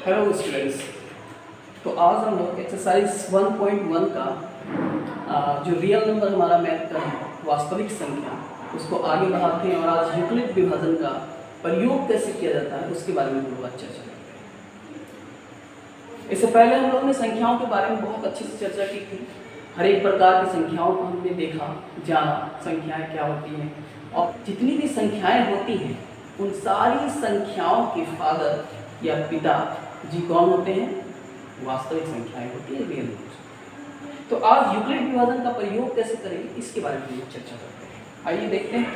Hello students. तो आज हम लोग एक्सरसाइज 1.1 का जो रियल नंबर हमारा मैथ का है, वास्तविक संख्या, उसको आगे बढ़ाते हैं और आज यूक्लिड विभाजन का प्रयोग कैसे किया जाता है उसके बारे में हम लोग आज चर्चा करते हैं। इससे पहले हम लोग ने संख्याओं के बारे में बहुत अच्छे से चर्चा की थी। हर एक प्रकार की संख्याओं को हमने देखा, जाना संख्याएं क्या होती हैं, और जितनी भी संख्याएं होती हैं उन सारी संख्याओं के फादर या पिता जी कौन होते हैं? वास्तविक संख्याएं होती है, रियल नंबर। तो आज यूक्लिड विभाजन का प्रयोग कैसे करेंगे इसके बारे में चर्चा करते हैं। आइए देखते हैं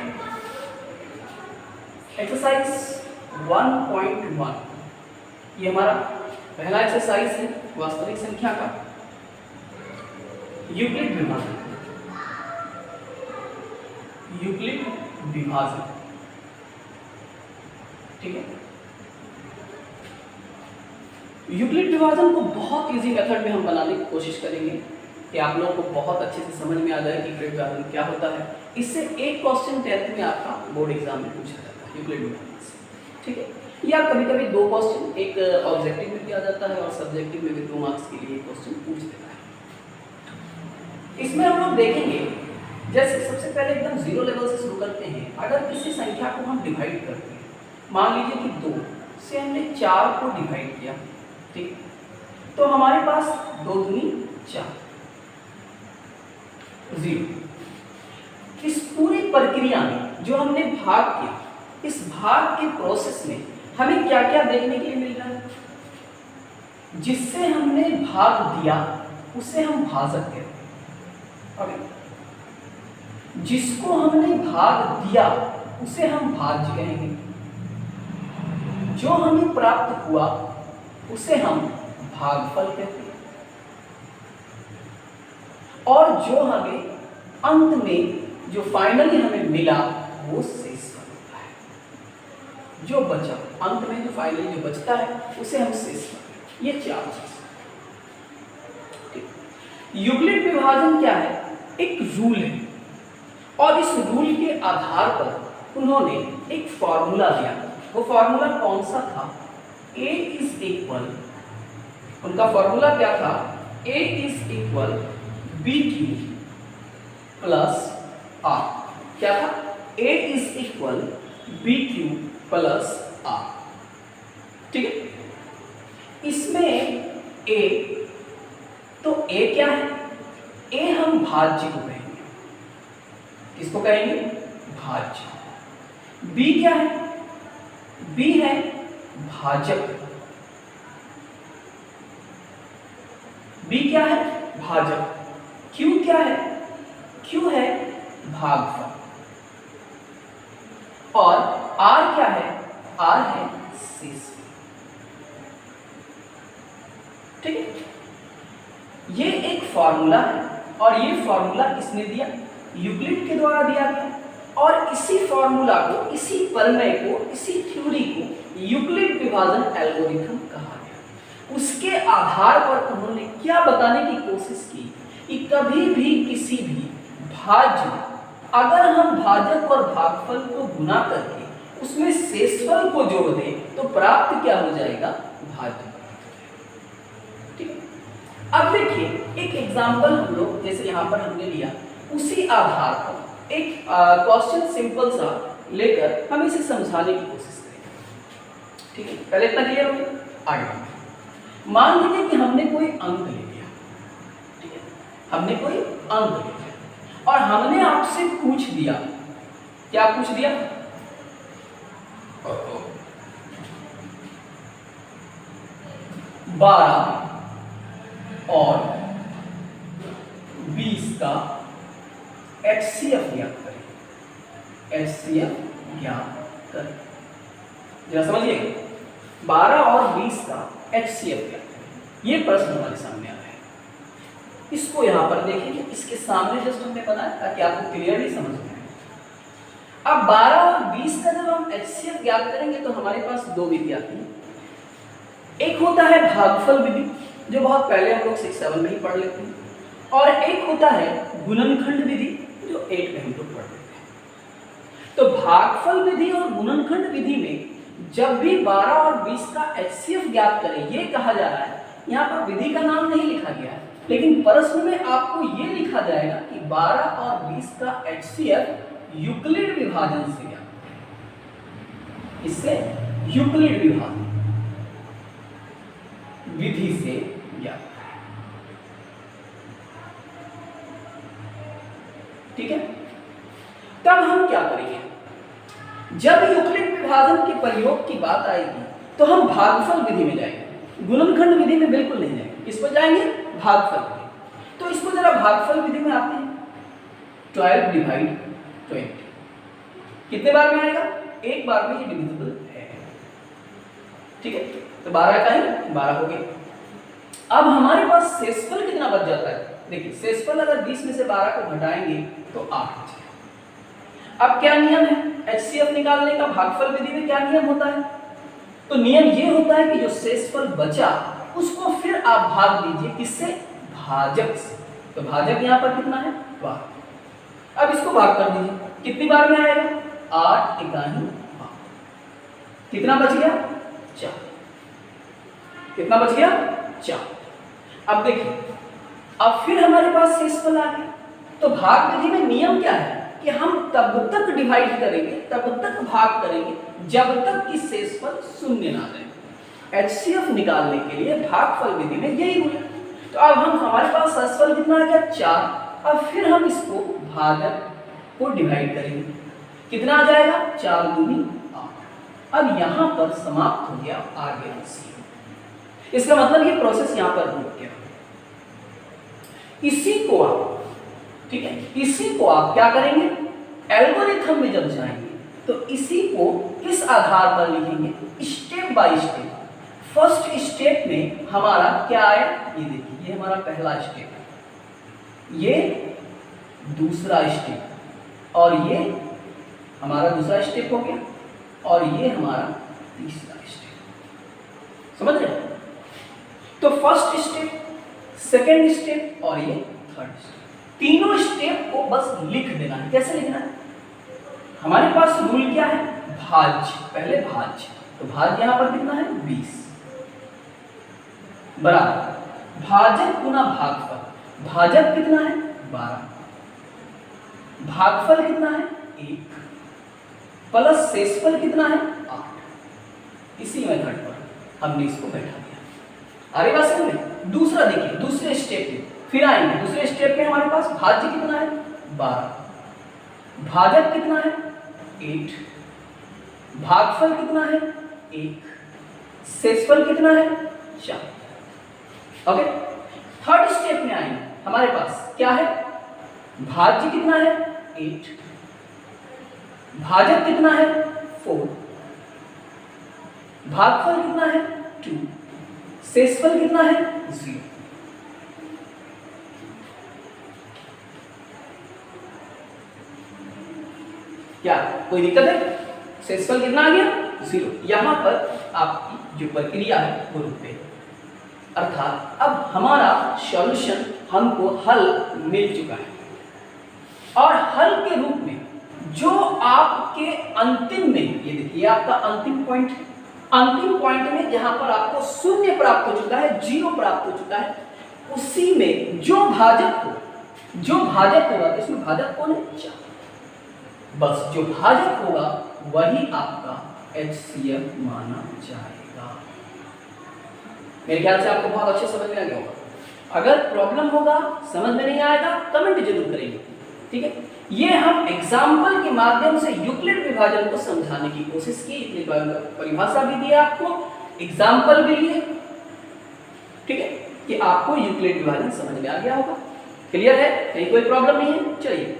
एक्सरसाइज 1.1। ये हमारा पहला एक्सरसाइज है वास्तविक संख्या का यूक्लिड विभाजन। यूक्लिड विभाजन, ठीक है। यूक्लिड विभाजन को बहुत इजी मेथड में हम बनाने की कोशिश करेंगे कि आप लोगों को बहुत अच्छे से समझ में आ जाए कि यूक्लिड विभाजन क्या होता है। इससे एक क्वेश्चन 10th में आपका बोर्ड एग्जाम में पूछा जाता है यूक्लिड विभाजन से, ठीक है। या कभी कभी दो क्वेश्चन, एक ऑब्जेक्टिव में भी आ जाता है और सब्जेक्टिव में भी 2 मार्क्स के लिए क्वेश्चन पूछ देता है। इसमें हम लोग देखेंगे, जैसे सबसे पहले एकदम जीरो लेवल से शुरू करते हैं। अगर किसी संख्या को हम डिवाइड करते हैं, मान लीजिए कि 2 से हमने 4 को डिवाइड किया, ठीक, तो हमारे पास 2 दूनी 4, 0। इस पूरी प्रक्रिया में जो हमने भाग किया, इस भाग के प्रोसेस में हमें क्या क्या देखने के लिए मिल रहा है? जिससे हमने भाग दिया उसे हम भाजक कहते हैं। ओके, जिसको हमने भाग दिया उसे हम भाज्य कहेंगे। जो हमें प्राप्त हुआ उसे हम भागफल कहते हैं। और जो हमें अंत में जो फाइनली हमें मिला वो शेषफल होता है। जो बचा अंत में, जो फाइनली जो बचता है उसे हम शेषफल। ये 4 चीज। यूक्लिड विभाजन क्या है? एक रूल है, और इस रूल के आधार पर उन्होंने एक फॉर्मूला दिया। वो फॉर्मूला कौन सा था? A इज इक्वल, उनका फॉर्मूला क्या था? A is equal BQ plus R। क्या था? A is equal BQ plus R, ठीक है। इसमें A, तो A क्या है? A हम भाज्य को कहेंगे। किसको कहेंगे? भाज्य। B क्या है? B है भाजक। B क्या है? भाजक। Q क्या है? Q है भागफल। और R क्या है? R है शेषफल, ठीक है। ये एक फॉर्मूला है, और ये फॉर्मूला किसने दिया? यूक्लिड के द्वारा दिया गया। और इसी फॉर्मूला को, इसी प्रमेय को, इसी थ्योरी को यूक्लिड विभाजन एल्गोरिथम कहा गया। उसके आधार पर उन्होंने क्या बताने की कोशिश की कि कभी भी किसी भी भाज्य, अगर हम भाजक और भागफल को गुना करके उसमें शेषफल को जोड़ दें तो प्राप्त क्या हो जाएगा? भाज्य, ठीक है। अब देखिए एक एग्जाम्पल हम लोग, जैसे यहाँ पर हमने लिया, उसी आधार पर एक क्वेश्चन सिंपल सा लेकर हम इसे समझाने की कोशिश करेंगे, ठीक है। पहले इतना क्लियर हो गया? आगे मान लीजिए कि हमने कोई अंक ले लिया, ठीक है। हमने कोई अंक ले लिया और हमने आपसे पूछ दिया, क्या पूछ दिया? 12 और 20 का HCF ज्ञात करें। HCF ज्ञात करें, जरा समझिए। 12 और 20 का HCF ज्ञात करें, ये प्रश्न हमारे सामने आ रहा है। इसको यहां पर देखेंगे, इसके सामने जस्ट हमने बनाया ताकि आपको क्लियरली समझ में आए। अब 12 और 20 का जब हम HCF ज्ञात करेंगे तो हमारे पास 2 विधि आती है। एक होता है भागफल विधि, जो बहुत पहले हम लोग 6-7 में ही पढ़ लेते हैं, और एक होता है गुणनखंड विधि, जो 8 में हम लोग पढ़ लेते हैं। तो भागफल विधि और गुणनखंड विधि में जब भी 12 और 20 का HCF ज्ञात करें, ये कहा जा रहा है। यहाँ पर विधि का नाम नहीं लिखा गया है, लेकिन प्रश्न में आपको ये लिखा जाएगा कि 12 और 20 का HCF यूक्लिड विभाजन से ज्ञात करें। इससे यूक्लिड विभाजन विधि से ज्ञात करें। ठीक है, तब हम क्या करेंगे? जब यूक्लिड विभाजन के प्रयोग की बात आएगी तो हम भागफल विधि में जाएंगे, गुणनखंड विधि में बिल्कुल नहीं जाएंगे। किस पर जाएंगे? भागफल विधि। तो इसको जरा भागफल विधि में आते हैं। 12 डिवाइड 20 कितने बार में आएगा? एक बार में ये डिविजिबल है। ठीक है, तो 12 का ही 12 हो गया। अब हमारे पास शेषफल कितना बच जाता है? देखिए, शेषफल अगर 20 में से 12 को घटाएंगे तो 8 बचेगा। अब क्या नियम है HCF निकालने का? भागफल विधि में क्या नियम होता है? तो नियम ये होता है कि जो शेषफल बचा उसको फिर आप भाग दीजिए, किससे? भाजक से। तो भाजक यहाँ पर कितना है? 12। अब इसको भाग कर दीजिए, कितनी बार में आएगा? 8 इकाई 8। कितना बच गया? 4। कितना बच गया? 4। अब देखिए, अब फिर हमारे पास शेषफल आ गया। तो भाग विधि में नियम क्या है कि हम तब तक डिवाइड करेंगे, तब तक भाग करेंगे जब तक कि शेषफल शून्य ना रहे। HCF निकालने के लिए भागफल विधि में यही रूल है। तो अब हमारे पास शेषफल कितना आ गया? 4। अब फिर हम इसको भाजक को डिवाइड करेंगे, कितना आ जाएगा? 4 दूनी 8। अब यहाँ पर समाप्त हो गया, आगे HCF। इसका मतलब ये प्रोसेस यहाँ पर रुक गया। इसी को आप, ठीक है, इसी को आप क्या करेंगे? एल्गोरिथम में जब जाएंगे तो इसी को किस आधार पर लिखेंगे? Step by step. First step में हमारा क्या आया? ये देखिए, ये हमारा पहला स्टेप है, ये दूसरा स्टेप, और ये हमारा दूसरा स्टेप हो गया, और ये हमारा तीसरा स्टेप। समझ रहे? तो फर्स्ट स्टेप, सेकेंड स्टेप और ये थर्ड स्टेप, तीनों स्टेप को बस लिख देना है। कैसे लिखना है? हमारे पास रूल क्या है? भाज्य। पहले भाज्य, तो भाज्य यहां पर कितना है? 20 बराबर भाजक गुना भागफल। भाजक कितना है? 12। भागफल कितना है? 1 प्लस शेषफल कितना है? 8। इसी मेथड पर हमने इसको बैठा दिया। आगे बात समझ में? दूसरा देखिए, दूसरे स्टेप में फिर आएंगे। दूसरे स्टेप में हमारे पास भाज्य कितना है? 12। भाजक कितना है? 8। भागफल कितना है? 1। शेषफल कितना है? 4। ओके, थर्ड स्टेप में आएंगे। हमारे पास क्या है? भाज्य कितना है? 8। भाजक कितना है? 4। भागफल कितना है? 2। शेषफल कितना है? 0। क्या कोई दिक्कत है? शेषफल कितना आ गया? 0। यहां पर आपकी जो प्रक्रिया है वो रुक गई। अर्थात अब हमारा सॉल्यूशन, हमको हल मिल चुका है, और हल के रूप में जो आपके अंतिम में, ये देखिए आपका अंतिम पॉइंट है। अंतिम पॉइंट में जहां पर आपको 0 प्राप्त हो चुका है, 0 प्राप्त हो चुका है, उसी में जो भाजक होगा, तो इसमें भाजक कौन है? 4। बस जो भाजक होगा वही आपका HCF माना जाएगा। मेरे ख्याल से आपको बहुत अच्छे समझ में आ गया होगा। अगर प्रॉब्लम होगा, समझ में नहीं आएगा, कमेंट जरूर करेंगे। ठीक है, ये हम एग्जाम्पल के माध्यम से यूक्लिड विभाजन को समझाने की कोशिश की। इतनी परिभाषा भी दी आपको, एग्जाम्पल भी लिए। ठीक है, कि आपको यूक्लिड विभाजन समझ में आ गया होगा। क्लियर है? कहीं कोई प्रॉब्लम नहीं है? चलिए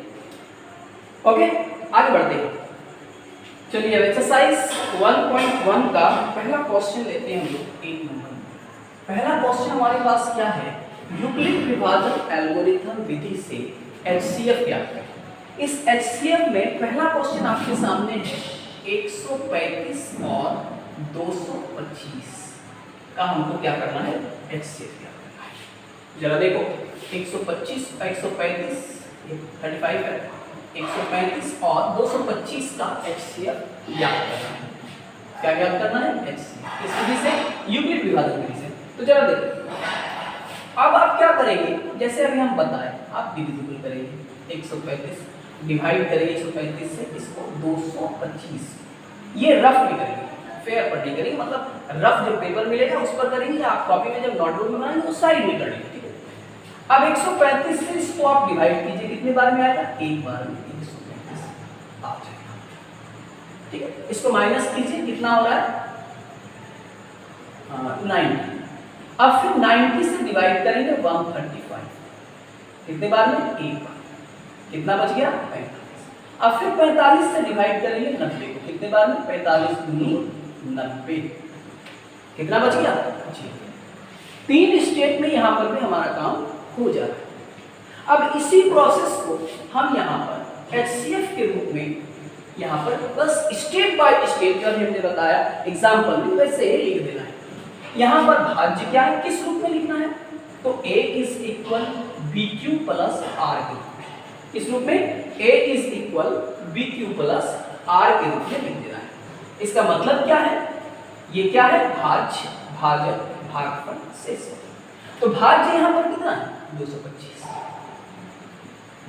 ओके, आगे बढ़ते हैं। चलिए अब एक्सरसाइज 1.1 का पहला क्वेश्चन लेते हैं हम लोग। 1 नंबर पहला क्वेश्चन हमारे पास क्या है? यूक्लिड विभाजन एल्गोरिथम विधि से HCF क्या है। इस HCF में पहला क्वेश्चन आपके सामने है 135 और 225 का हमको क्या करना है? HCF क्या करना है। जरा देखो, 125 135 35 है, 135 और 225 का HCF ज्ञात करना है। क्या ज्ञात करना है? HCF। किस विधि से? यूक्लिड विभाजन विधि से। तो जरा देखो, अब आप क्या करेंगे, जैसे अभी हम बताएं, आप डिविजिबल करेंगे 135 डिवाइड करेंगे 135 से इसको 225, ये रफ में करेंगे, फेयर पर नहीं करेंगे, मतलब रफ जो पेपर मिलेगा उस पर करेंगे, आप कॉपी में जब नोटबुक में बनाएंगे उस साइड में करेंगे, ठीक है। अब 135 से इसको आप डिवाइड कीजिए, कितने बार में आएगा? एक बार में 135 आ जाएगा, ठीक है। इसको माइनस कीजिए, कितना हो रहा है? 90। अब फिर 90 से डिवाइड करेंगे 135, कितने बार में? एक बार, कितना बच गया? 45। अब फिर 45 से डिवाइड करेंगे 90 को, कितने बार में? 45 दूनी 90, कितना बच गया? जी। 3 स्टेप में यहां पर भी हमारा काम हो जा रहा है। अब इसी प्रोसेस को हम यहां पर HCF के रूप में यहां पर बस स्टेप बाय स्टेप, जब हमने बताया एग्जांपल में वैसे ही लिख देना है। यहां पर भाज्य क्या है, किस रूप में लिखना है? तो A is equal BQ plus R के रूप में, किस रूप में? A is equal BQ plus R के रूप में लिख देना है। इसका मतलब क्या है? ये क्या है? भाज्य, भाजक, भागफल, शेषफल। तो भाज्य यहां पर कितना है? 225।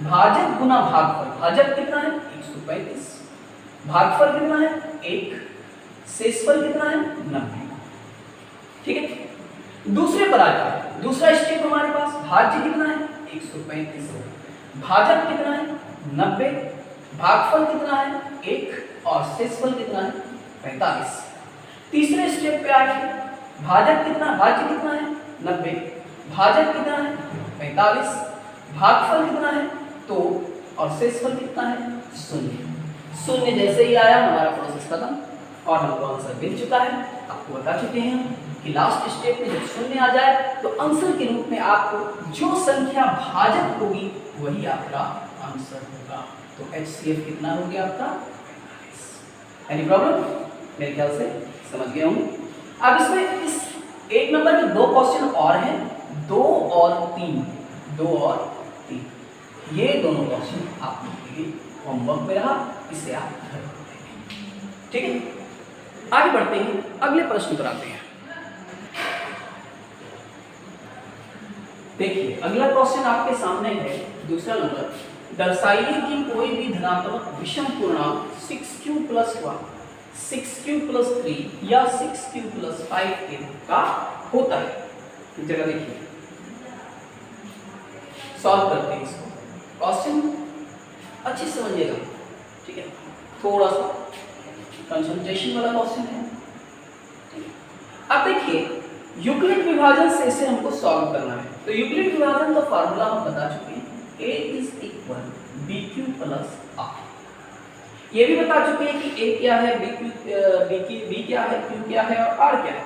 भाजक गुना भागफल, भाजक कितना है? 135। भागफल कितना है? 1। शेषफल कितना है? 90, ठीक है। दूसरे पर आ जाए, दूसरा स्टेप हमारे पास, भाज्य कितना है? 135, भाजक कितना है? 90, भागफल कितना है? 1 और शेषफल कितना है? 45। तीसरे स्टेप पे आ गए, भाजक कितना, भाज्य कितना है? 90, भाजक कितना है? 45, भागफल कितना है? 2 और शेषफल कितना है? 0। 0 जैसे ही आया हमारा प्रोसेस खत्म और हमको आंसर मिल चुका है। आपको बता चुके हैं कि लास्ट स्टेप में जब 0 आ जाए तो आंसर के रूप में आपको जो संख्या भाजक होगी वही आपका आंसर होगा। तो HCF कितना हो गया आपका? 45। Any problem? मेरे ख्याल से समझ गया हूँ। अब इसमें इस 1 नंबर के 2 क्वेश्चन और हैं, 2 और 3, 2 और 3, ये दोनों क्वेश्चन आप लोगों के होमवर्क में रहा, इसे आप घर पर देखें, ठीक है। आगे बढ़ते हैं, अगले प्रश्न पर आते हैं। देखिए अगला क्वेश्चन आपके सामने है, दूसरा नंबर। दर्शाइए कि कोई भी धनात्मक विषम पूर्णांक 6q + 1, 6q + 3 या 6q + 5 के का होता है। जरा देखिए, सॉल्व करते हैं इसको। क्वेश्चन अच्छे से समझिएगा, ठीक है। थोड़ा सा कंसंट्रेशन वाला क्वेश्चन है, ठीक है। अब देखिए यूक्लिड विभाजन से इसे हमको सॉल्व करना है। तो यूक्लिड विभाजन का फार्मूला हम बता चुके हैं, A is equal BQ plus R। ये भी बता चुके हैं कि A क्या है, B क्या है, Q क्या है और R क्या है।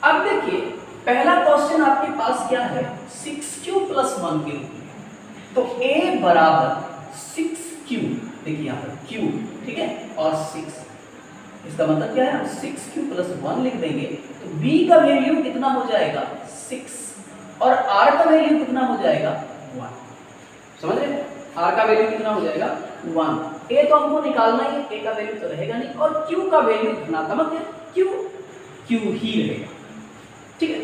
अब देखिए पहला क्वेश्चन आपके पास क्या है, 6Q + 1 के रूप में। तो A बराबर 6Q, देखिए यहाँ पर Q, ठीक है, और 6, इसका मतलब क्या है? 6Q + 1 लिख देंगे तो B का वैल्यू कितना हो जाएगा? 6 और R का वैल्यू कितना हो जाएगा? 1। समझ रहे हैं? R का वैल्यू कितना हो जाएगा? 1। A तो हमको निकालना ही है, A का वैल्यू तो रहेगा नहीं, और Q का वैल्यू धनात्मक है, Q ही रहेगा, ठीक है।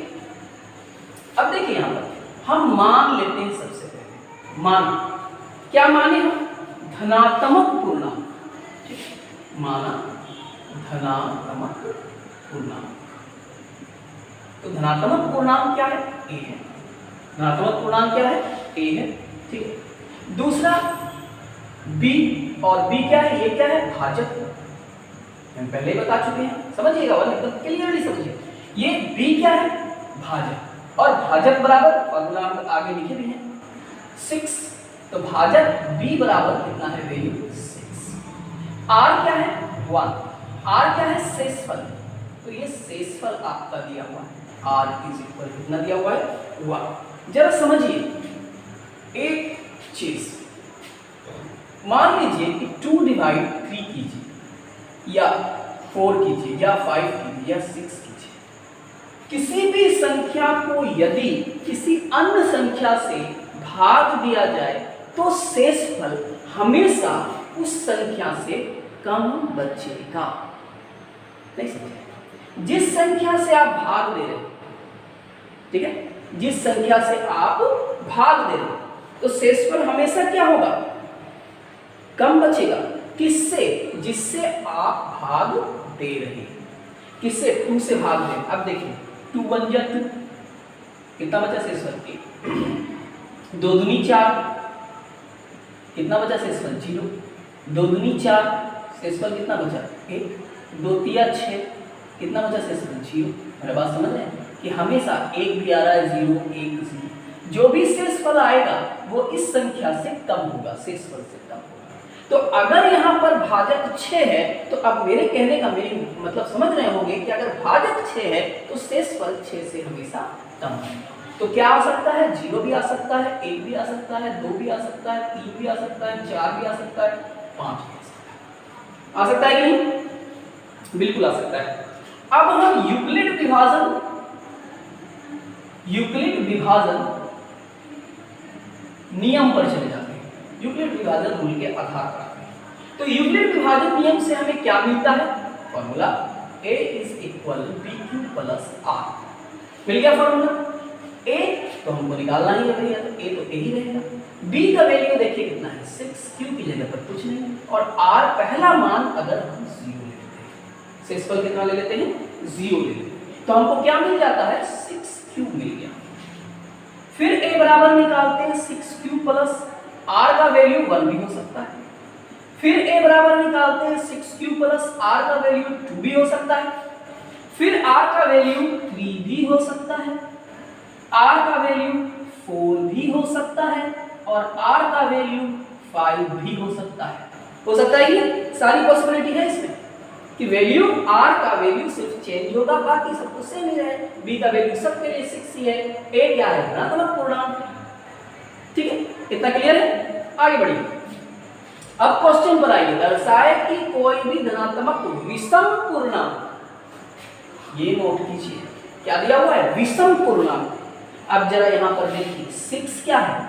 अब देखिए यहाँ पर हम मान लेते हैं, सबसे पहले मान क्या माने हम? धनात्मक पूर्णांक, ठीक है, माना धनात्मक पूर्णांक। तो धनात्मक पूर्णांक क्या है? A है। धनात्मक पूर्णांक क्या है? A है, ठीक है। दूसरा B, और B क्या है? ये क्या है? भाजक, हम पहले ही बता चुके हैं, समझिएगा वाला एकदम क्लियरली समझिए। ये B क्या है? भाजक, और भाजक बराबर फॉर्मूला हम आगे लिखे भी हैं 6, तो भाजक B बराबर कितना है? वैल्यू 6। R क्या है? 1। R क्या है? शेषफल, तो ये शेषफल आपका दिया हुआ है, R इज इक्वल कितना दिया हुआ है? 1। जरा समझिए एक चीज, मान लीजिए कि 2 डिवाइड 3 कीजिए या 4 कीजिए या 5 कीजिए या 6 कीजिए, किसी भी संख्या को यदि किसी अन्य संख्या से भाग दिया जाए तो शेषफल हमेशा उस संख्या से कम बचेगा। नहीं समझे? जिस संख्या से आप भाग दे रहे हो, ठीक है, जिस संख्या से आप भाग दे रहे हो तो शेषफल हमेशा क्या होगा, कम बचेगा। किससे? जिससे आप भाग दे रहे हैं। किससे? 2 से भाग दे। अब देखिए 2 1 जा 2, कितना बचा शेषफल? 2 दूनी 4, कितना बचा शेषफल? 0। 2 दूनी 4, शेषफल कितना बचा? 1। 2 तिया 6, कितना बचा शेषफल? 0। मेरा बात समझ रहे हैं कि हमेशा 1 भी आ रहा है, 0 1 0, जो भी शेषफल आएगा वो इस संख्या से कम होगा, शेषफल से कम होगा। तो अगर यहाँ पर भाजक 6 है तो अब मेरे कहने का मेरी मतलब समझ रहे होंगे कि अगर भाजक 6 है तो शेषफल 6 से हमेशा कम है। तो क्या आ सकता है? 0 भी आ सकता है, 1 भी आ सकता है, 2 भी आ सकता है, 3 भी आ सकता है, 4 भी आ सकता है, 5 भी आ सकता है कि नहीं? बिल्कुल आ सकता है। अब हम यूक्लिड विभाजन नियम पर चले जाते हैं, यूक्लिड विभाजन रूल के आधार पर आते हैं। तो यूक्लिड विभाजन नियम से हमें क्या मिलता है? Formula A = BQ + R। मिल गया फॉर्मूला। A तो हमको निकालना ही है भैया, तो A तो A ही रहेगा। B का वैल्यू देखिए कितना है? 6, Q की जगह पर कुछ नहीं, और R पहला मान अगर हम 0 ले लेते हैं, शेषफल कितना ले लेते हैं? 0 ले लेते हैं, तो हमको क्या मिल जाता है? 6Q मिल गया। फिर A बराबर निकालते हैं 6Q प्लस R का वैल्यू 1 भी हो सकता है। फिर A बराबर निकालते हैं 6Q प्लस R का वैल्यू 2 भी हो सकता है। फिर R का वैल्यू 3 भी हो सकता है, R का वैल्यू 4 भी हो सकता है, और R का वैल्यू 5 भी हो सकता है। हो सकता है कि सारी पॉसिबिलिटी है इसमें कि वैल्यू R का वैल्यू सिर्फ चेंज होगा, बाकी सब कुछ सेम ही रहे। B का वैल्यू सबके लिए 6 ही है। A क्या है? धनात्मक पूर्णांक। ठीक है, इतना क्लियर है? आगे बढ़िए। अब क्वेश्चन पर आइए। दर्शाए कि कोई भी धनात्मक विषम पूर्णांक, ये नोट कीजिए, क्या दिया हुआ है? विषम पूर्णांक। अब जरा यहां पर देखिए 6 क्या है?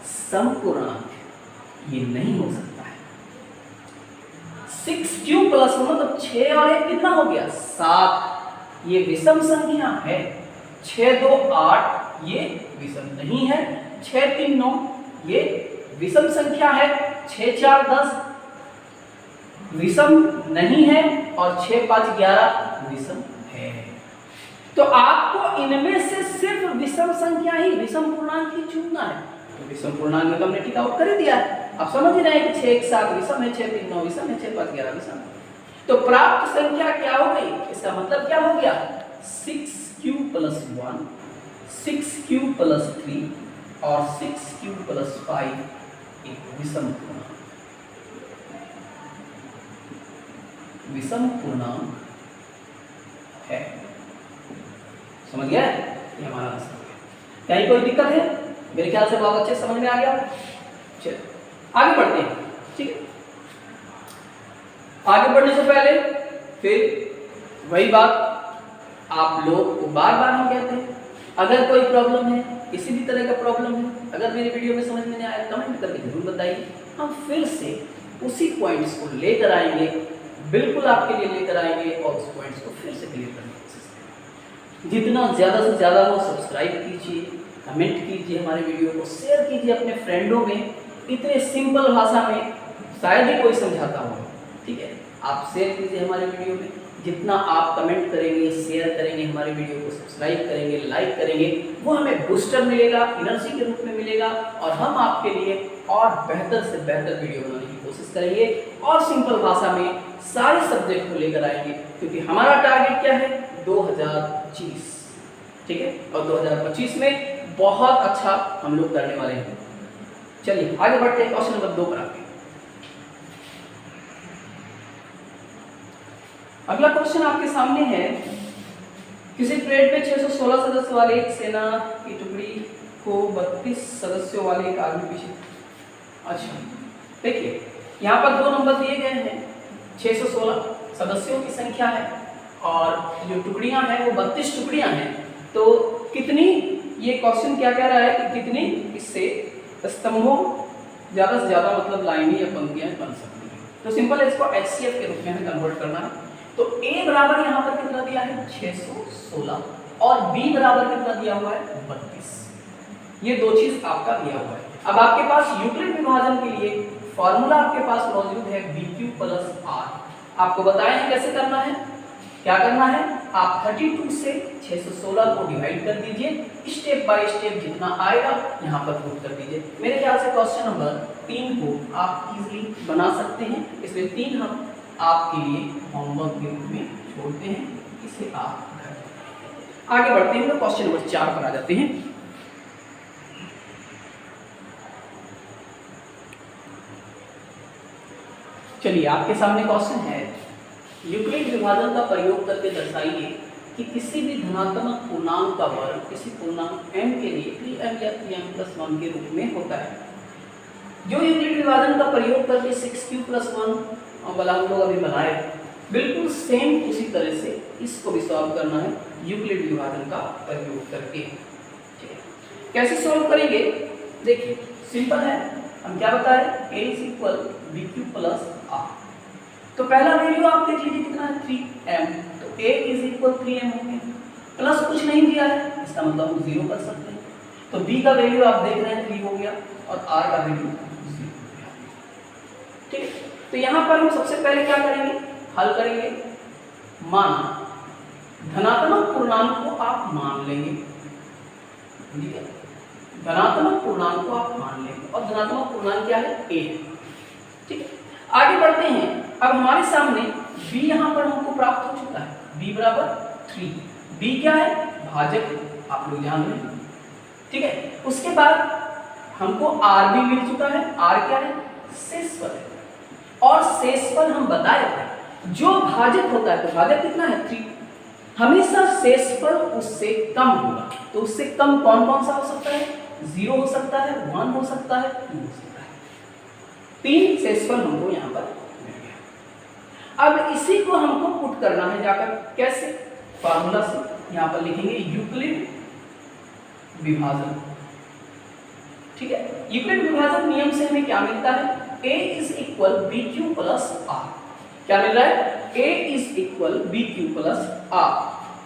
सम पूर्णांक, ये नहीं हो सकता है। 6Q प्लस मतलब 6 और 1 कितना हो गया? 7। ये विषम संख्या है। 6 2 8, ये विषम नहीं है। 6 3 9, ये विषम संख्या है। 6 4 10 विषम नहीं है, और 6 5 11 विषम है। तो आपको इनमें से सिर्फ विषम संख्या ही, विषम पूर्णांक ही चुनना है। तो विषम पूर्णांक में तो हमने टिक आउट कर दिया है। आप समझ ही रहे हैं कि 6 1 7 विषम है, 6 3 9 विषम है, 6 5 11 विषम है। तो प्राप्त संख्या क्या हो गई? इसका मतलब क्या हो गया? 6Q + 1, 6Q + 3 और 6Q + 5 एक विषम पूर्णांक। विषम पूर्णांक है। समझ गया? ये हमारा आंसर है। कहीं कोई दिक्कत है? मेरे ख्याल से बहुत अच्छे समझ में आ गया। चलिए आगे बढ़ते हैं। ठीक है, आगे बढ़ने से पहले फिर वही बात आप लोग को बार बार हम कहते हैं, अगर कोई प्रॉब्लम है, किसी भी तरह का प्रॉब्लम है, अगर मेरी वीडियो में समझ में नहीं आया कमेंट करके जरूर बताइए। हम फिर से उसी पॉइंट्स को लेकर आएंगे, बिल्कुल आपके लिए लेकर आएंगे, और उस पॉइंट्स को फिर से क्लियर करने की कोशिश करेंगे। जितना ज़्यादा से ज़्यादा हो सब्सक्राइब कीजिए, कमेंट कीजिए, हमारे वीडियो को शेयर कीजिए अपने फ्रेंडों में। इतने सिंपल भाषा में शायद ही कोई समझाता हो। ठीक है, आप शेयर कीजिए हमारे वीडियो में। जितना आप कमेंट करेंगे, शेयर करेंगे, हमारे वीडियो को सब्सक्राइब करेंगे, लाइक करेंगे, वो हमें बूस्टर मिलेगा, एनर्जी के रूप में मिलेगा, और हम आपके लिए और बेहतर से बेहतर वीडियो बनाने की कोशिश करेंगे, और सिंपल भाषा में सारे सब्जेक्ट को लेकर आएंगे, क्योंकि हमारा टारगेट क्या है? 2025। ठीक है, और 2025 में बहुत अच्छा हम लोग करने वाले हैं। चलिए आगे बढ़ते हैं, क्वेश्चन नंबर 2 पर आते हैं। अगला क्वेश्चन आपके सामने है, किसी परेड में 616 सदस्य वाले एक सेना की टुकड़ी को 32 सदस्यों वाले एक आर्मी पीछे। अच्छा देखिए, यहाँ पर 2 नंबर दिए गए हैं, 616 सदस्यों की संख्या है, और जो टुकड़ियां हैं वो 32 टुकड़ियां हैं। तो कितनी, ये क्वेश्चन क्या कह रहा है कि कितनी इससे स्तंभों, ज़्यादा से ज़्यादा मतलब लाइनें या पंक्तियां बन सकती हैं। तो सिंपल है, इसको HCF के रूप में हमें कन्वर्ट करना है। तो a बराबर यहाँ पर कितना दिया है 616 और b बराबर कितना दिया हुआ है 32। ये दो चीज आपका दिया हुआ है। अब आपके पास यूक्लिड विभाजन के लिए फॉर्मूला आपके पास मौजूद है bq प्लस r। आपको बताया है कैसे करना है। क्या करना है, आप 32 से 616 को डिवाइड कर दीजिए, स्टेप बाय स्टेप जितना आएगा यहाँ पर पुट कर दीजिए। मेरे ख्याल से क्वेश्चन नंबर 3 को आप इजीली बना सकते हैं, इसलिए 3 हम आपके लिए होमवर्क के रूप में छोड़ते हैं, इसे आप आगे बढ़ते हैं। तो क्वेश्चन नंबर 4 पर आ जाते हैं। चलिए आपके सामने क्वेश्चन है, यूक्लिड विभाजन का प्रयोग करके दर्शाइए कि किसी भी धनात्मक पूर्णांक का वर्ग किसी पूर्णांक m के लिए 3m या 3m+1 के रूप में होता है। जो यूक्लिड विभाजन का प्रयोग करके 6q+1 वाला हम लोग अभी बनाए, बिल्कुल सेम उसी तरह से इसको भी सॉल्व करना है यूक्लिड विभाजन का प्रयोग करके। कैसे सॉल्व करेंगे, देखिए सिंपल है। हम क्या बताए, a = bq + r। तो पहला वैल्यू आप देख लीजिए कितना है 3m, तो a = 3m हो गया, प्लस कुछ नहीं दिया है, इसका मतलब हम 0 कर सकते हैं। तो b का वैल्यू आप देख रहे हैं 3 हो गया और r का वैल्यू 0 हो गया। ठीक है, तो यहाँ पर हम सबसे पहले क्या करेंगे, हल करेंगे। मान धनात्मक पूर्णांक को आप मान लेंगे, ठीक है, धनात्मक पूर्णांक को आप मान लेंगे और धनात्मक पूर्णांक क्या है a है। ठीक है, आगे बढ़ते हैं। अब हमारे सामने b यहाँ पर हमको प्राप्त हो चुका है, b बराबर 3। b क्या है, भाजक, आप लोग जान रहे हैं। ठीक है, उसके बाद हमको r भी मिल चुका है। r क्या है, शेषफल है, और शेषफल हम बताए थे जो भाजक होता है, तो भाजक कितना है 3, हमेशा शेषफल उससे कम होगा। तो उससे कम कौन कौन सा हो सकता है, 0 हो सकता है, 1 हो सकता है, 2 हो सकता है। 3 शेषफल हमको यहाँ पर मिल गया। अब इसी को हमको पुट करना है जाकर, कैसे, फार्मूला से। यहाँ पर लिखेंगे यूक्लिड विभाजन। ठीक है, यूक्लिड विभाजन नियम से हमें क्या मिलता है, a = bq + r। क्या मिल रहा है, a = bq + r।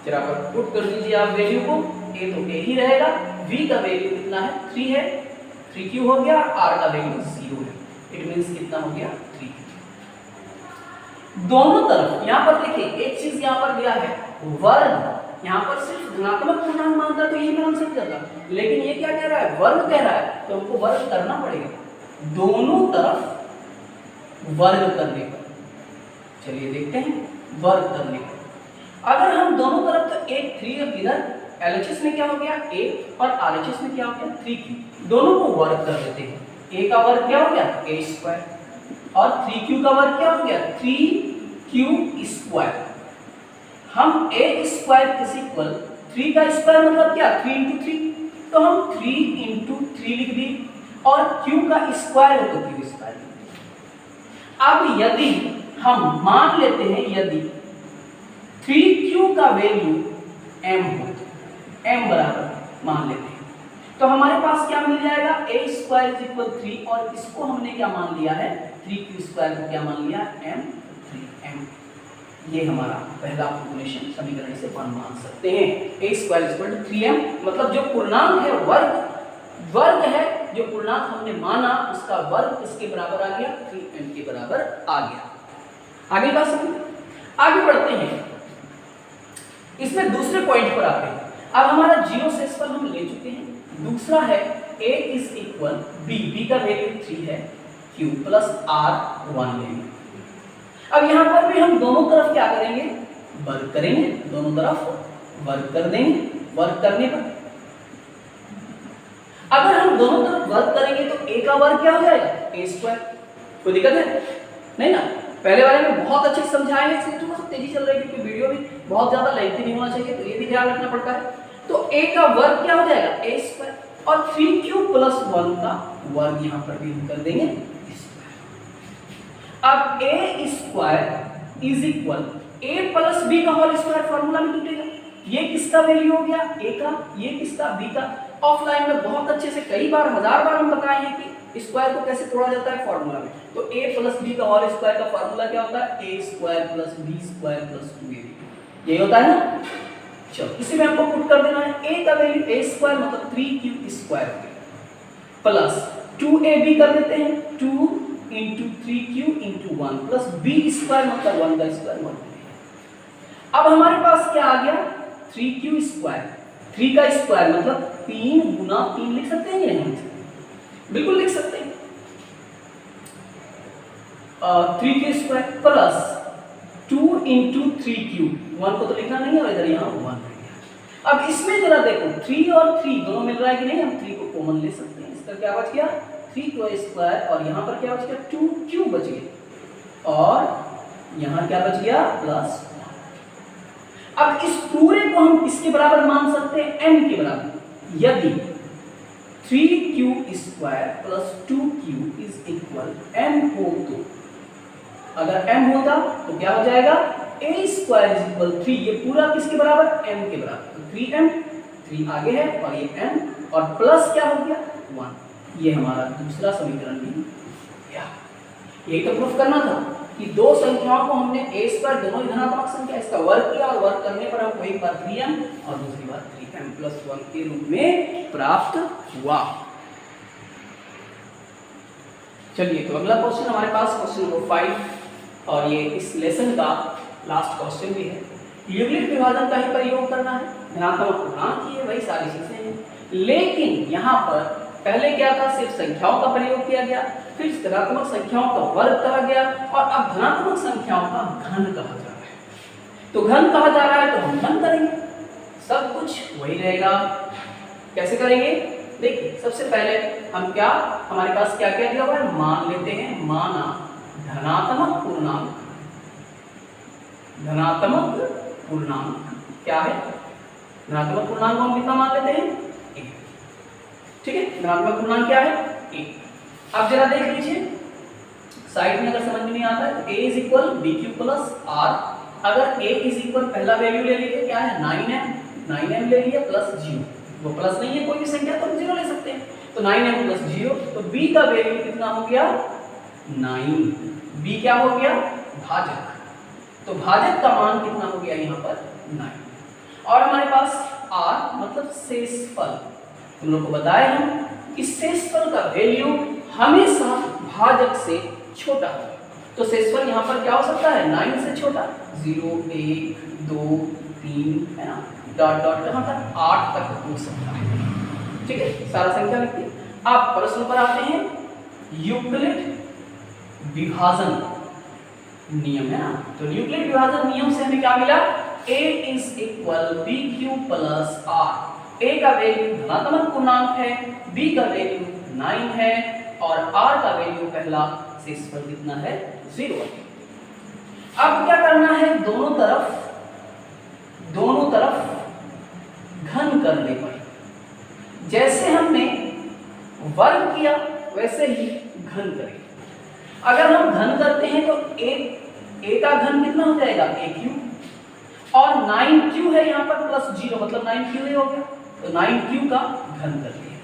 जरा पर पुट कर दीजिए आप वैल्यू को, a तो a ही रहेगा, v का वैल्यू कितना है 3 है, 3q हो गया, r का वैल्यू 0 है, इट मींस कितना हो गया 3। दोनों तरफ यहाँ पर देखिए एक चीज यहाँ पर दिया है वर्ग, यहाँ पर सिर्फ धनात्मक पूर्णांक मानता तो यही मान सकता था, लेकिन ये क्या कह रहा है, वर्ग कह रहा है, तो हमको वर्ग करना पड़ेगा दोनों तरफ वर्ग करने पर। चलिए देखते हैं वर्ग करने पर। अगर हम दोनों तरफ, तो एक 3 इधर LHS में क्या हो गया a और RHS में क्या हो गया 3q, दोनों को वर्ग कर देते हैं। a का वर्ग क्या हो गया a² और 3q का वर्ग क्या हो गया 3q²। हम a² 3 का स्क्वायर मतलब क्या 3 × 3, तो हम 3 × 3 लिख दिए, और q का स्क्वायर है तो q²। अब यदि हम मान लेते हैं, यदि 3q का वैल्यू m हो, m बराबर मान लेते हैं, तो हमारे पास क्या मिल जाएगा a² 3, और इसको हमने क्या मान लिया है 3q² को क्या मान लिया m। ये हमारा पहला फॉर्मूलेशन समीकरण से मान सकते हैं। a² 3m मतलब जो पूर्णांक है वर्ग है, जो पूर्णांक हमने माना उसका वर्ग इसके बराबर आ गया, 3m के बराबर आ गया। आगे बात समझ, आगे बढ़ते हैं। इसमें दूसरे पॉइंट पर आते हैं। अब हमारा 0 शेषफल हम ले चुके हैं। दूसरा है a = b का वैल्यू 3 है, q + r 1 लेंगे। अब यहाँ पर भी हम दोनों तरफ क्या करेंगे, वर्ग करेंगे, दोनों तरफ वर्ग कर देंगे। वर्ग करने पर अगर हम दोनों तरफ वर्ग करेंगे तो a का वर्ग क्या हो जाएगा a²। कोई दिक्कत है नहीं ना, पहले वाले में बहुत अच्छे समझाए हैं, इसलिए थोड़ा सा तेजी चल रही है क्योंकि वीडियो भी बहुत ज्यादा लेंथी नहीं होना चाहिए, तो ये भी ध्यान रखना पड़ता है। तो a का वर्ग क्या हो जाएगा a² और 3q + 1 का वर्ग यहाँ पर भी हम कर देंगे। अब a² = a + b का होल स्क्वायर, फार्मूला में टूटेगा। ये किसका वैल्यू हो गया a का, ये किसका b का, ऑफलाइन में बहुत अच्छे से कई बार, 1000 बार हम बताए हैं कि स्क्वायर को कैसे तोड़ा जाता है फॉर्मूला में। तो a प्लस बी का होल स्क्वायर का फॉर्मूला क्या होता है? a square plus B square plus 2ab, यही होता है ना। चलो इसी में हमको पुट कर देना है, a का वैल्यू a स्क्वायर मतलब 3q स्क्वायर हो गया प्लस 2ab कर देते हैं 2 into 3q into 1 plus b square मतलब 1 का स्क्वायर 1। अब हमारे पास क्या आ गया? 3q स्क्वायर, 3 का स्क्वायर मतलब 3 गुना 3 लिख सकते हैं या नहीं? बिल्कुल लिख सकते हैं। 3q square plus 2 into 3q, 1 को तो लिखना नहीं है इधर, यहाँ 1 रह गया। अब इसमें जरा देखो 3 और 3 दोनों मिल रहा है कि नहीं? हम 3 को कॉमन ले सकते हैं, इसका क्या बच गया? 3q स्क्वायर और यहाँ पर क्या बच गया? 2q बच गया और यहाँ क्या बच गया? प्लस 1। अब इस पूरे को हम किसके बराबर मान सकते हैं? m के बराबर। यदि 3q square plus 2q is equal m हो तो, अगर m होता तो क्या हो जाएगा? a स्क्वायर इज इक्वल 3, ये पूरा किसके बराबर? m के बराबर। तो 3m, 3 आगे है और ये m और प्लस क्या हो गया? 1। ये हमारा दूसरा समीकरण भी गया। यही तो प्रूफ करना था कि दो संख्याओं को हमने a स्क्वायर, दोनों ही धनात्मक संख्या, इसका वर्ग किया और वर्ग करने पर हमको एक बार 3m और दूसरी बार 3m प्लस 1 के रूप में प्राप्त हुआ। चलिए तो अगला क्वेश्चन हमारे पास क्वेश्चन नंबर 5 और ये इस लेसन का लास्ट क्वेश्चन भी है। यूक्लिड विभाजन का ही प्रयोग करना है, धनात्मक पूर्णांक की है, वही सारी चीजें हैं, लेकिन यहाँ पर पहले क्या था? सिर्फ संख्याओं का प्रयोग किया गया, फिर धनात्मक संख्याओं का वर्ग कहा गया और अब धनात्मक संख्याओं का घन कहा जा रहा है। तो घन कहा जा रहा है तो हम घन करेंगे, सब कुछ वही रहेगा। कैसे करेंगे? देखिए सबसे पहले हम क्या, हमारे पास क्या क्या दिया हुआ है? मान लेते हैं, माना धनात्मक पूर्णांक, धनात्मक पूर्णांक क्या है? धनात्मक पूर्णांक को हम कितना मान लेते हैं? 1। ठीक है, धनात्मक पूर्णांक क्या है? 1। अब जरा देख लीजिए साइड में, अगर समझ में नहीं आता है तो a is equal bq plus r। अगर a इज इक्वल पहला वैल्यू ले लीजिए क्या है? 9m ले लिया प्लस 0, वो प्लस नहीं है कोई भी संख्या तो हम 0 ले सकते हैं, तो 9m प्लस 0, तो b का वैल्यू कितना हो गया? 9। b क्या हो गया? भाजक, तो भाजक का मान कितना हो गया यहाँ पर? 9। और हमारे पास r मतलब शेषफल, तुम लोग को बताया हम कि शेषफल का वैल्यू हमेशा भाजक से छोटा है, तो शेषफल यहाँ पर क्या हो सकता है? 9 से छोटा, 0 1 2 3 है ना, डॉट डॉट कहाँ तक? 8 तक हो सकता है। ठीक है, सारा संख्या लिखते हैं। आप प्रश्न पर आते हैं, यूक्लिड विभाजन नियम है ना, तो यूक्लिड विभाजन नियम से हमें क्या मिला? a is equal bq plus r। a का वैल्यू धनात्मक पूर्णांक है, b का वैल्यू 9 है और r का वैल्यू पहला शेषफल कितना है? 0। अब क्या करना है? दोनों तरफ घन करने पर, जैसे हमने वर्ग किया वैसे ही घन करें। अगर हम घन करते हैं तो a का घन कितना हो जाएगा? aq और 9q है यहाँ पर प्लस 0 मतलब 9q ही हो गया, तो 9q का घन करते हैं।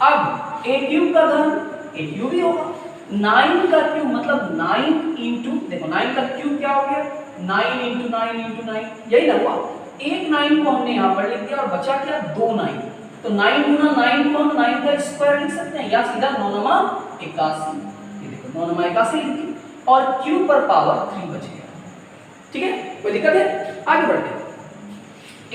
अब aq का घन aq भी होगा, 9 का q मतलब 9 इंटू, देखो 9 का q क्या हो गया? 9 इंटू 9 इंटू 9, यही ना हुआ। एक 9 को हमने यहाँ पर लिख दिया और बचा क्या? 2 9, तो 9 गुना 9 को हम 9 का स्क्वायर लिख सकते हैं या सीधा 9 9 81, ये देखो 9 9 81 लिख दी और q पर पावर 3 बच गया। ठीक है, कोई दिक्कत है? आगे बढ़ते हैं।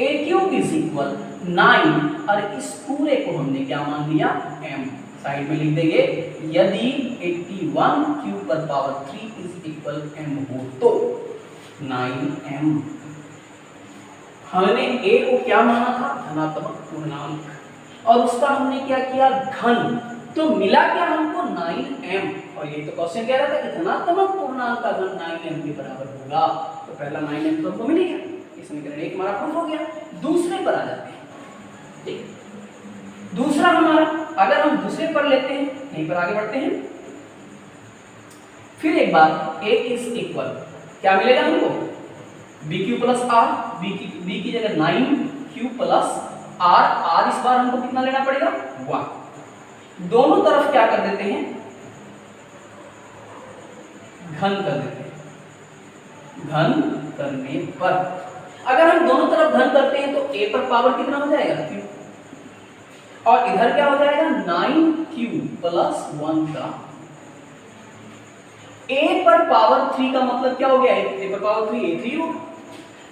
aq इज इक्वल 9 और इस पूरे को हमने क्या मान लिया? m, साइड में लिख देंगे, यदि 81 q पर पावर 3 इज इक्वल m हो तो 9m। हमने a को क्या माना था? धनात्मक पूर्णांक, और उसका हमने क्या किया? घन, तो मिला क्या हमको? 9m। और ये तो क्वेश्चन कह रहा था कि धनात्मक पूर्णांक का घन 9m के बराबर होगा, तो पहला 9m तो हमको मिल गया, ये समीकरण 1 हमारा प्रूफ हो गया। दूसरे पर आ जाते हैं। ठीक, दूसरा हमारा, अगर हम दूसरे पर लेते हैं, यहीं पर आगे बढ़ते हैं, फिर एक बार a इज इक्वल क्या मिलेगा हमको? bq प्लस r, b की जगह 9q प्लस आर इस बार हमको कितना लेना पड़ेगा 1। दोनों तरफ क्या कर देते हैं, घन कर देते हैं। घन करने पर अगर हम दोनों तरफ घन करते हैं तो a पर पावर कितना हो जाएगा q, और इधर क्या हो जाएगा 9q प्लस 1 का a पर पावर 3 का मतलब क्या हो गया, a पर पावर 3 a3 हो,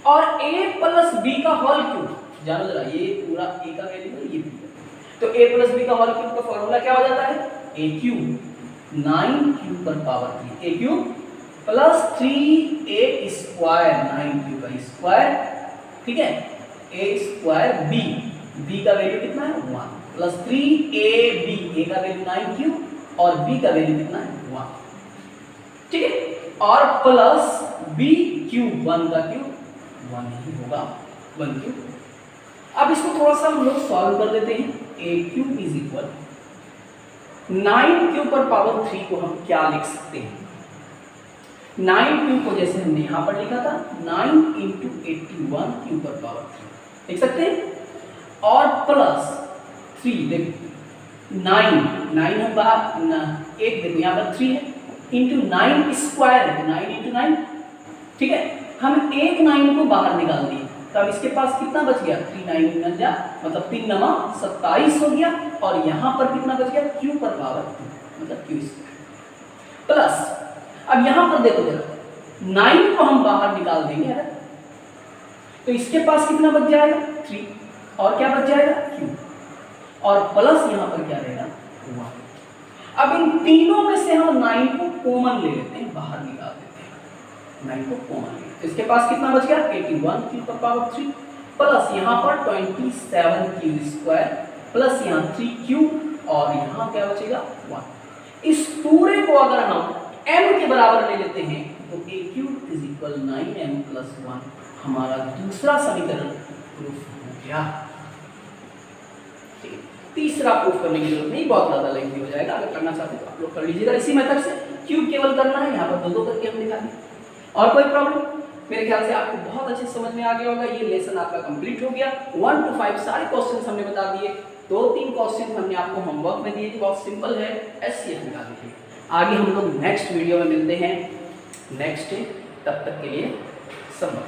और a प्लस b का होल क्यूब, जानो जरा ये पूरा a का वैल्यू है, ये b तो a प्लस b का होल क्यूब का फॉर्मूला क्या हो जाता है a क्यूब 9q पर power 3 a cube plus 3a square 9q का स्क्वायर, ठीक है, a स्क्वायर b का वैल्यू कितना है 1 प्लस 3ab, a का वैल्यू 9q और b का वैल्यू कितना है 1, ठीक है, और प्लस b क्यूब 1 का क्यूब 1 ही होगा 1 क्यूब। अब इसको थोड़ा सा हम लोग सॉल्व कर देते हैं। a cube is equal 9q पर पावर 3 को हम क्या लिख सकते हैं, 9q को जैसे हमने यहां पर लिखा था 9 इंटू 81 q पर पावर 3 लिख सकते हैं, और प्लस 3 देखो 9 हम बाहर एक देखो यहाँ पर 3 है इंटू 9 स्क्वायर है 9 इंटू 9, ठीक है, हम एक 9 को बाहर निकाल दिए तो अब इसके पास कितना बच गया 3 9 निकल जा, मतलब 3 9 27 हो गया, और यहाँ पर कितना बच गया q पर पावर 2 मतलब q स्क्वायर प्लस, अब यहां पर देखो जरा 9 को हम बाहर निकाल देंगे है, तो इसके पास कितना बच जाएगा 3, और क्या बच जाएगा q, और प्लस यहां पर क्या रहेगा 1। अब इन तीनों में से हम 9 को कॉमन ले लेते हैं, बाहर निकाल देते हैं 9 को कॉमन ले, तो इसके पास कितना बच गया 81 q पर पावर 3 प्लस यहां पर 27 q स्क्वायर प्लस यहां 3q, और यहां क्या बचेगा 1। इस पूरे को अगर हम m के बराबर ले लेते हैं तो a cube is equal 9m plus 1 हमारा दूसरा समीकरण प्रूफ हो गया। तीसरा प्रूफ करने की जरूरत नहीं, बहुत ज्यादा लेंथी हो जाएगा, अगर करना चाहते तो आप लोग कर लीजिएगा इसी मेथड से। क्यूब केवल करना है, यहाँ पर दो करके हम निकालें। और कोई प्रॉब्लम? मेरे ख्याल से आपको बहुत अच्छे समझ में आ गया होगा। ये लेसन आपका कंप्लीट हो गया। 1 to 5 सारे क्वेश्चन हमने बता दिए। 2-3 क्वेश्चन हमने आपको होमवर्क में दिए थे, बहुत सिंपल है, एचसीएफ निकाल दीजिए। आगे हम लोग नेक्स्ट वीडियो में मिलते हैं नेक्स्ट डे, तब तक के लिए सब